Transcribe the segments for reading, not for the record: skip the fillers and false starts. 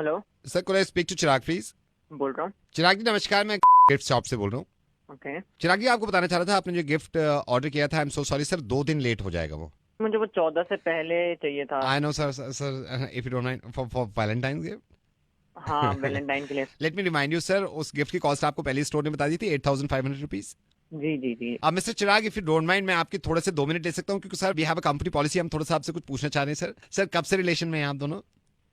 Hello. Sir could I speak to Chirag please? बोल रहा हूँ। चिराग जी नमस्कार, मैं गिफ्ट शॉप से बोल रहा हूँ। ओके। चिराग जी आपको बताना चाह रहा था, आपने जो गिफ्ट ऑर्डर किया था, I am so sorry sir, 2 दिन लेट हो जाएगा वो। मुझे वो 14 से पहले चाहिए था। I know sir, sir if you don't mind for Valentine हाँ, गिफ्ट। वैलेंटाइन के लिए। Let me remind you sir, उस गिफ्ट की कॉस्ट आपको पहले स्टोर ने बता दी थी, 8500 रुपीज। जी जी जी। अब mister Chirag, if you don't mind, मैं आपके थोड़े से 2 मिनट ले सकता हूँ, क्योंकि sir we have a company policy, हम थोड़ा सा आपसे कुछ पूछना चाह रहे हैं। सर कब से रिलेशन में हैं आप दोनों?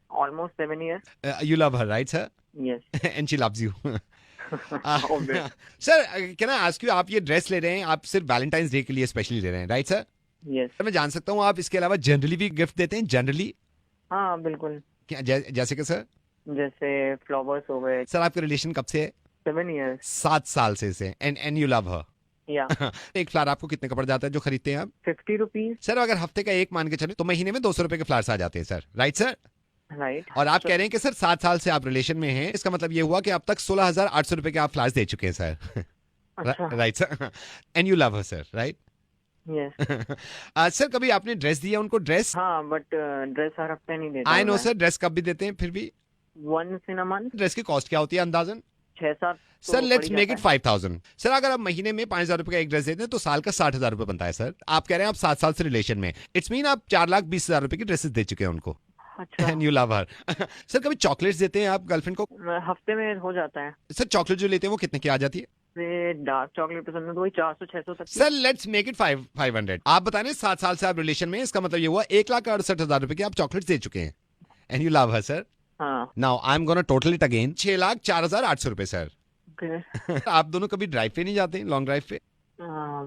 Almost 7 years. You love her right sir? Yes. And she loves you. Obvious. Sir can I ask you, आप ये ड्रेस ले रहे हैं, आप सिर्फ वैलेंटाइंस डे के लिए स्पेशली ले रहे हैं राइट सर? यस। सर मैं जान सकता हूँ आप इसके अलावा जनरली भी गिफ्ट देते हैं जनरली? हाँ बिल्कुल। क्या जैसे कि सर? जैसे फ्लावर्स हो गए। सर आपका रिलेशन कब से है? 7 ईयर्स। 7 साल से एंड यू लव हर? या। एक फ्लावर आपको कितने का पड़ जाता है जो खरीदते हैं आप? 50 रुपीज। सर अगर हफ्ते का एक मान के चले तो महीने में 200 रुपए के फ्लावर्स आ जाते हैं सर, राइट सर? राइट। और आप कह रहे हैं कि सर 7 साल से आप रिलेशन में हैं, इसका मतलब ये हुआ कि अब तक 16,800 रुपए के आप फ्लावर्स दे चुके हैं सर। अच्छा। Right sir? And you love her sir, right? Yes. Sir कभी आपने ड्रेस दिया उनको, ड्रेस? हाँ बट ड्रेस हर हफ्ते नहीं देता आई हूँ नो मैं। सर, ड्रेस कब भी देते हैं फिर भी? Once in a month. Dress की कॉस्ट क्या होती है अंदाजन? 6-7 सर तो पड़ लेट्स ही मेक जाता इट है। 5,000। सर अगर आप महीने में 5,000 रुपए का एक ड्रेस देते हैं तो साल का 60,000 रुपए बनता है सर। आप कह रहे हैं आप 7 साल से रिलेशन में, इट्स मीन आप 4,20,000 रुपए की ड्रेसेस दे चुके हैं उनको। अच्छा। And you love her. Sir कभी चॉकलेट्स देते हैं आप गर्लफ्रेंड को? हफ्ते में हो जाता है। सर चॉकलेट जो लेते हैं वो कितने की आ जाती है? से डार्क चॉकलेट पसंद है तो वही 400-600 तक की। Sir let's make it 500। आप बता रहे हैं 7 साल से आप रिलेशन में हैं, इसका मतलब ये हुआ 1,68,000 रुपए की आप चॉकलेट्स दे चुके हैं। And you love her sir? हाँ। Now I am gonna total it again, 6,04,800 रुपए सर। ओके। आप दोनों कभी ड्राइव पे नहीं जाते, लॉन्ग ड्राइव पे?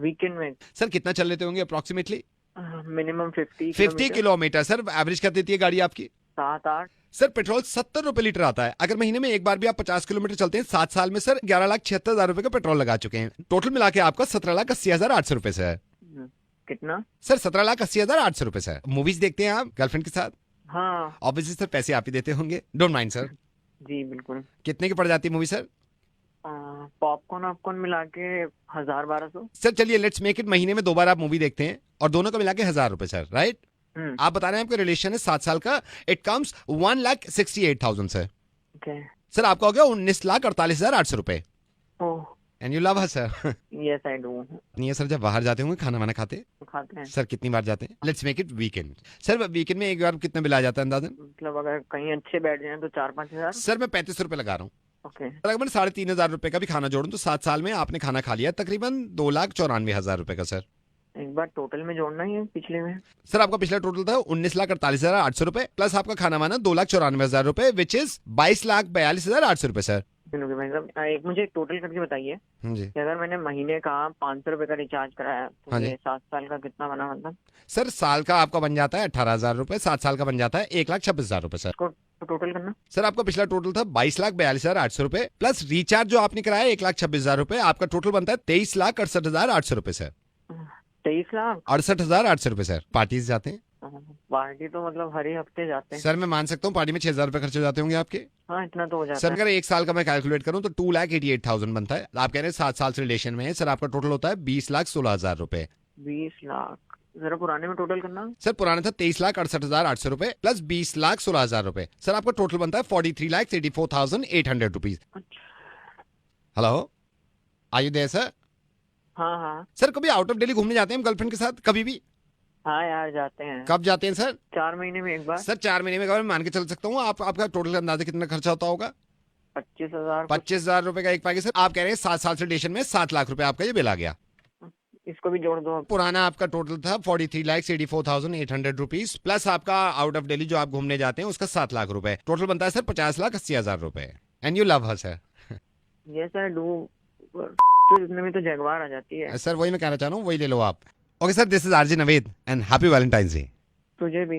वीकेंड में। सर कितना चल लेते होंगे approximately? Minimum 50 50 kilometre. Kilometre. Sir average क्या देती है गाड़ी आपकी? 7-8। सर पेट्रोल 70 रुपए लीटर आता है, अगर महीने में एक बार भी आप 50 किलोमीटर चलते हैं, 7 साल में सर 11,76,000 रुपए का पेट्रोल लगा चुके हैं। टोटल मिला के आपका 17,80,800 रुपए से है। कितना? सर 17,80,800 रुपए से है। मूवीज देखते हैं आप गर्लफ्रेंड के साथ? हाँ। ऑब्वियसली सर पैसे आप ही देते होंगे, डोंट माइंड सर। जी बिल्कुल। कितने की पड़ जाती है मूवी सर? पॉपकॉर्न वॉपकॉर्न मिला के 1000-1200। सर चलिए लेट्स मेक इट, महीने में 2 बार आप मूवी देखते हैं और दोनों को मिला के 1,000 रुपए सर, राइट? आप बता रहे हैं आपका रिलेशन है 7 साल का, it comes 1,68,000 sir. Okay. Sir आपका हो गया 19,48,800 रुपए। Oh. And you love her sir? Yes I do. नहीं है सर, जब बाहर जाते होंगे खाना वाना खाते? खाते हैं। सर कितनी बार जाते हैं? Let's make it weekend. Sir weekend में एक बार कितना बिल आ जाता है अंदाजन? मतलब अगर कहीं अच्छे बैठ जाए तो 4-5 हजार। सर मैं 35 रुपए लगा रहा हूँ। ओके। सर अगर मैं 3,500 रुपए का भी खाना जोड़ूं तो 7 साल में आपने खाना खा लिया तकरीबन 2,94,000 रुपए का सर। एक बार टोटल में जोड़ना ही है पिछले में। सर आपका पिछला टोटल था 19,48,800 रुपए, प्लस आपका खाना वाना 2,94,000 रुपए, विच इज 22,42,800 रुपए सर। सुनोगे भाई साहब, एक मुझे टोटल करके बताइए जी कि अगर मैंने महीने का 500 रुपए का रिचार्ज कराया तो हाँ जी। ये 7 साल का कितना बना मतलब? सर साल का आपका बन जाता है 18,000 रुपए, 7 साल का बन जाता है 1,26,000 रुपए सर। इसको टोटल करना। सर आपका पिछला टोटल था 22,42,800 रुपए, प्लस रिचार्ज जो आपने कराया 1,26,000 रुपए, आपका टोटल बनता है 23,68,800 रुपए सर। 23 लाख। 68,800 रुपए सर। पार्टीज जाते हैं? पार्टी तो मतलब हर ही हफ्ते जाते हैं। सर मैं मान सकता हूँ पार्टी में 6,000 रुपए खर्च हो जाते होंगे आपके? हाँ इतना तो हो जाता सर है। अगर एक साल का मैं कैलकुलेट करूँ तो 2,88,000 बनता है। आप कह रहे हैं 7 साल से रिलेशन में है, सर आपका टोटल होता है 20,16,000 रुपए। 20 लाख जरा पुराने में टोटल करना। सर पुराना था 23,68,800 रुपए प्लस 20,16,000 रुपए, सर आपका टोटल बनता है 43,84,800 rupees. Hello, are you there sir? हाँ हाँ। सर कभी आउट ऑफ दिल्ली घूमने जाते हैं गर्लफ्रेंड के साथ कभी भी? हाँ यार जाते हैं। कब जाते हैं सर? 4 महीने में एक बार। सर 4 महीने में एक बार, मैं मान के चल सकता हूँ आपका टोटल अंदाजा कितना खर्चा होता होगा? 25,000। 25,000 रुपए का एक पैकेज। सर आप कह रहे हैं 7 साल से रिलेशन में 7 लाख रुपए आपका ये बिल आ गया। इसको भी जोड़ दो। पुराना आपका टोटल था 43,84,800 रुपीज, प्लस आपका आउट ऑफ दिल्ली जो आप घूमने जाते हैं उसका 7 लाख रुपए, टोटल बनता है सर 50,80,000 रुपए। And you love her sir? Yes I do. तो इतने में तो जगवार आ जाती है। सर वही मैं कहना चाह रहा हूँ, वही ले लो आप। Okay sir, this is RJ Naved and happy Valentine's day. तुझे भी।